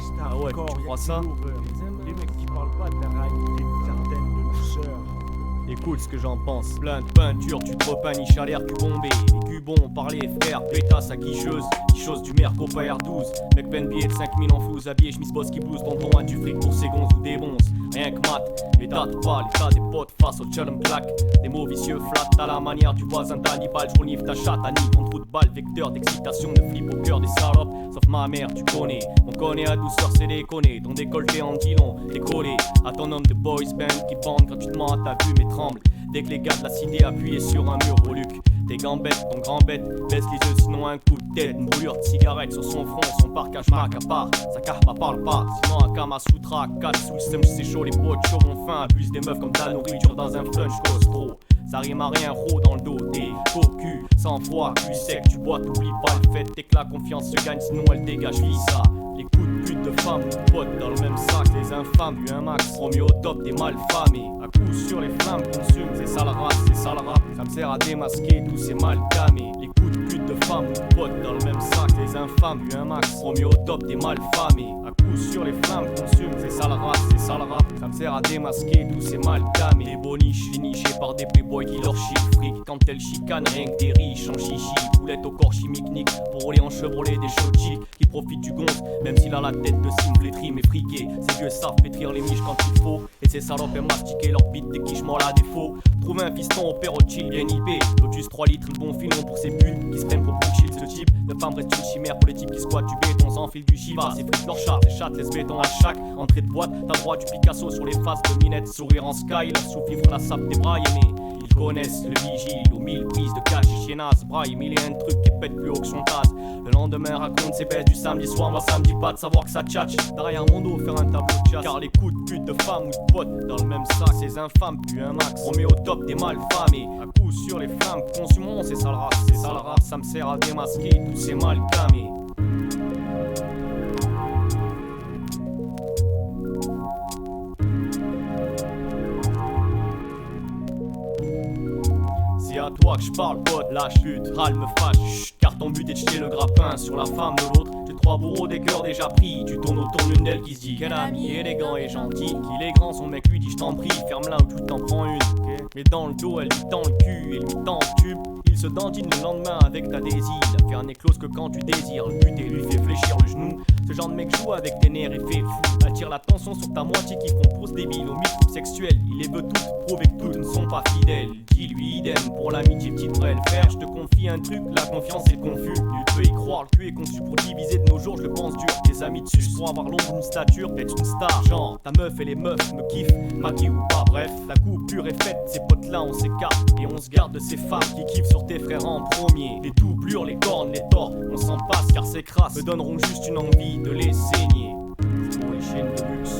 gangsta. Ah ouais, tu crois ça? Les mecs qui parlent pas de la réalité d'une certaine de douceur. Écoute ce que j'en pense. Plein de peinture, tu te repaniches à l'air cul bombé. Les cubons, parlaient frère, pétasse à guicheuse. Chose du merco pas R12. Mec peine billet de 5000 en flouze, habillé, j'mise boss qui blouse. Tonton a du fric pour ses gonzes ou des bons. Rien que mat, l'état de pas, l'état des potes face au challenge claque. Des mots vicieux flat à la manière du voisin d'Hannibal. J'renifle ta chatte, Annie, contre trou de balle, vecteur d'excitation, de flip au cœur des salopes. Sauf ma mère, tu connais, on connaît à douceur, c'est déconné. Ton décolleté en dilon, décollé. À ton homme de boys band qui bande gratuitement à ta vue mais tremble. Dès que les gars de la cité appuyés sur un mur au Luc. Tes gambettes, ton grand bête, baisse les yeux sinon un coup de tête. Une brûlure de cigarette sur son front, son parcage m'accapare. Sa carpa parle pas, sinon un Kama Sutra. 4 sous le seum, c'est chaud, les potes chauds ont faim. Abuse des meufs comme ta nourriture dans un flunch cause trop. Ça rime à rien, ro dans le dos, t'es cocu, sans froid, cul sec, tu bois, t'oublies pas le fait, t'es que la confiance se gagne, sinon elle dégage, vis ça. Les coups de pute de femmes, de potes dans le même sac, les infâmes, eu un max, promis au top, des malfamés. À coup sur les flammes, consume, c'est ça la race, c'est ça le rap, ça me sert à démasquer tous ces mal camés. Les coups de pute de femmes, de potes dans le même sac, les infâmes, eu un max, promis au top, des malfamés. À coup sur les flammes, consume, c'est ça la race, c'est ça le rap, ça me sert à démasquer tous ces mal camés. Les boniches, finichés par des playboys qui leur chient le fric. Quand elle chicane, rien que des riches en chichi. Boulette au corps chimique, nique. Pour rouler en Chevrolet, des chauds chics qui profitent du gonze. Même s'il a la tête de sim flétrie mais friqué. Ces vieux savent pétrir les miches quand il faut. Et ces salopes aiment mastiquer leur bite dès qu'ils m'en la défaut. Trouver un fiston au père au chill bien IP. Lotus 3 litres, le bon filon pour ces putes qui se prennent pour bullshit. Ce type de femme reste une chimère pour les types qui squattent du béton sans fil du chiva. C'est frites leur chatte, les chattes laissent béton à chaque entrée de boîte. T'as droit du Picasso sur les faces de minette. Sourire en sky, leur souffle la sape des bras aimés. Ils connaissent le vigile aux 1000 prises de cash et chiennasse. Braille, mille et un trucs qui pètent plus haut que son tasse. Le lendemain raconte ses baisses du samedi soir. Moi ça me dit pas de savoir que ça tchatche derrière mon dos faire un tableau de chasse. Car les coups de pute de femmes ou de potes dans le même sac, ces infâmes puent un max. On met au top des malfamés. À coup sur les flammes, consumons c'est ça le rap, c'est ça le rap. Ça me sert à démasquer tous ces mal camés. C'est à toi que je parle, pote, lâche pute, râle me fâche, chut, car ton but est de jeter le grappin sur la femme de l'autre. J'ai 3 bourreaux, des cœurs déjà pris, tu tournes autour d'une d'elles qui se dit qu'un ami élégant et gentil, qu'il est grand, son mec lui dit je t'en prie, ferme-la ou tu t'en prends une, okay. Mais dans le dos elle lui tend le cul et lui tend le tube. Il se dandine le lendemain avec ta désir. La faire n'éclose que quand tu désires. Le but et lui fait fléchir le genou. Ce genre de mec joue avec tes nerfs et fait fou. Attire l'attention sur ta moitié qui compose débile au mythe sexuel. Il les veut toutes, prouver que toutes ne sont pas fidèles. Dis-lui idem pour l'amitié petite frère. Frère, je te confie un truc, la confiance est confus. Tu peux y croire, le cul est conçu pour diviser de nos jours, je le pense dur. Tes amis dessus pour avoir l'ombre d'une stature, d'être une star. Genre, ta meuf et les meufs me kiffent, maquillés ou pas, bref. La coupure est faite, ces potes là on s'écarte. Et on se garde de ces femmes qui kiffent sur tes frères en premier. Les doublures, les cornes, les torts, on s'en passe car ces crasses me donneront juste une envie de les saigner. C'est pour les chaînes de luxe.